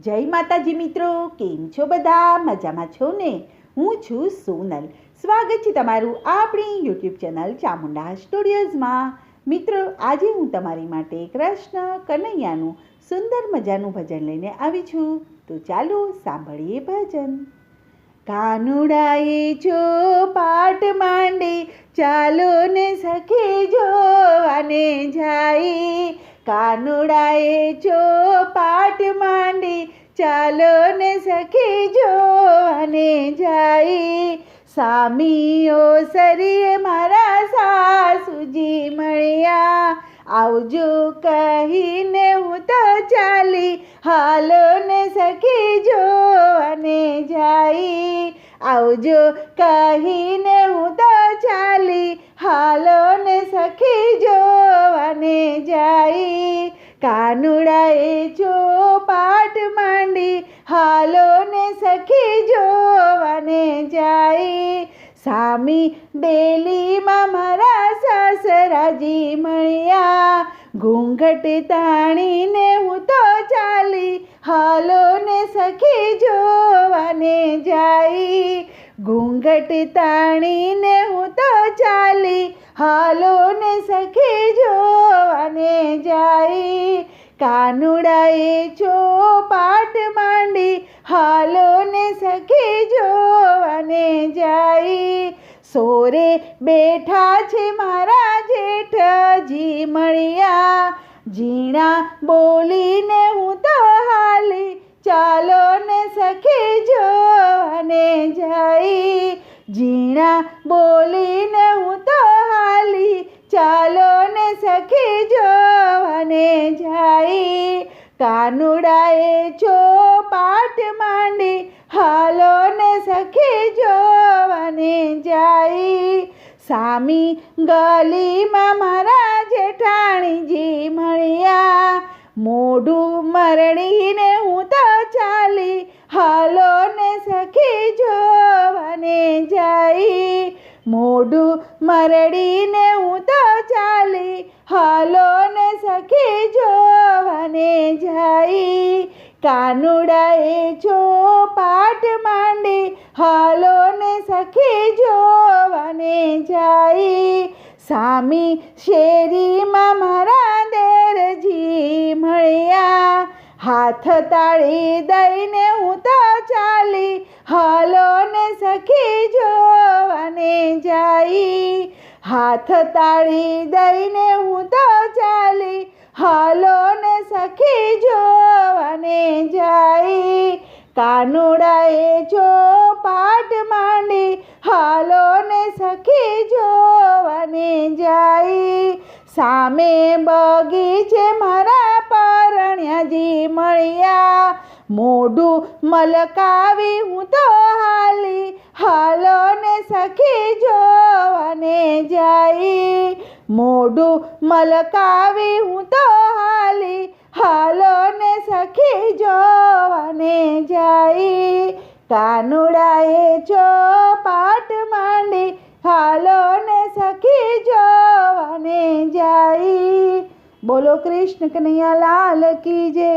જય માતાજી મિત્રો, કેમ છો બધા? મજામાં છો ને? હું છું સોનલ. સ્વાગત છે તમારું આપણી યુટ્યુબ ચેનલ ચામુંડા સ્ટુડિયોઝમાં. મિત્રો, આજે હું તમારી માટે કૃષ્ણ કનૈયાનું સુંદર મજાનું ભજન લઈને આવી છું. તો ચાલો સાંભળીએ ભજન. કાનુડાએ જો પાટ માંડી, ચાલો ને સખી જોવાને જાય. કાનુડાએ જો પાટ માંડી, ચાલો ને સખી જોવાને જાય. સામીઓ સરીએ મારા સાસુજી મળ્યા, આવજો કહીને હું તો ચાલી, હાલો ને સખી જોવાને જાય. આવજો કહીને હું તો ચાલી, હાલો ને સખી જોવાને જાય. કાનુડાએ જો પાટ માંડી, હાલો ને સખી જોવાને જાય. સામી ડેલીમાં મારા સાસરાજી મળ્યા, ઘૂંઘટ તાણીને હું તો ચાલી, હાલો ને સખી જોવાને જાય. ઘૂંઘટ તાણીને હું તો ચાલી, હાલો ને સખી જોવાને જાય. કાનુડાએ જો પાટ માંડી, હાલો ને સખી જોવાને જાય. સોરે બેઠા છે મારા જેઠજી મળ્યા, ઝીણા બોલીને હું તો હાલી, ચાલો ને સખી જોવાને જાય. ઝીણા બોલીને હું તો હાલી, ચાલો ને સખી જોવાને જાય. કાનુડાએ જો પાટ માંડી, હાલો ને સખી જોવાને જાય. સામી ગલીમાં મારા જેઠાણીજી મળ્યા, મોઢું મરડીને હું તો ચાલી, હાલો ને સખી જોવાને જાય. મોઢું મરડીને હું તો ચાલી, હાલો ને સખી જોવાને જાય. કાનુડાએ જો પાટ માંડી, હાલો ને સખી જોવાને જાય. સામી શેરીમાં મારા દેરજી મળ્યા, હાથ તાળી દઈને હું તો ચાલી, હાલો ને સખી જોવાને જાય. હાથ તાળી દઈને હું તો ચાલી, હાલો ને સખી જોવાને જાય. કાનુડાએ જો પાટ માંડી, હાલો ને સખી જોવાને જાય. સામે બગીચે મારા પરણ્યાજી મળ્યા, મોઢું મલકાવી હું તો હાલી, હાલો ને સખી જોવાને જાય. મોઢું મલકાવી હું તો હાલી, હાલો ને સખી જોવાને જાય. કાનુડાએ જો પાટ માંડી, હાલો ને સખી જોવાને જાય. બોલો કૃષ્ણ કનૈયા લાલ કી જય.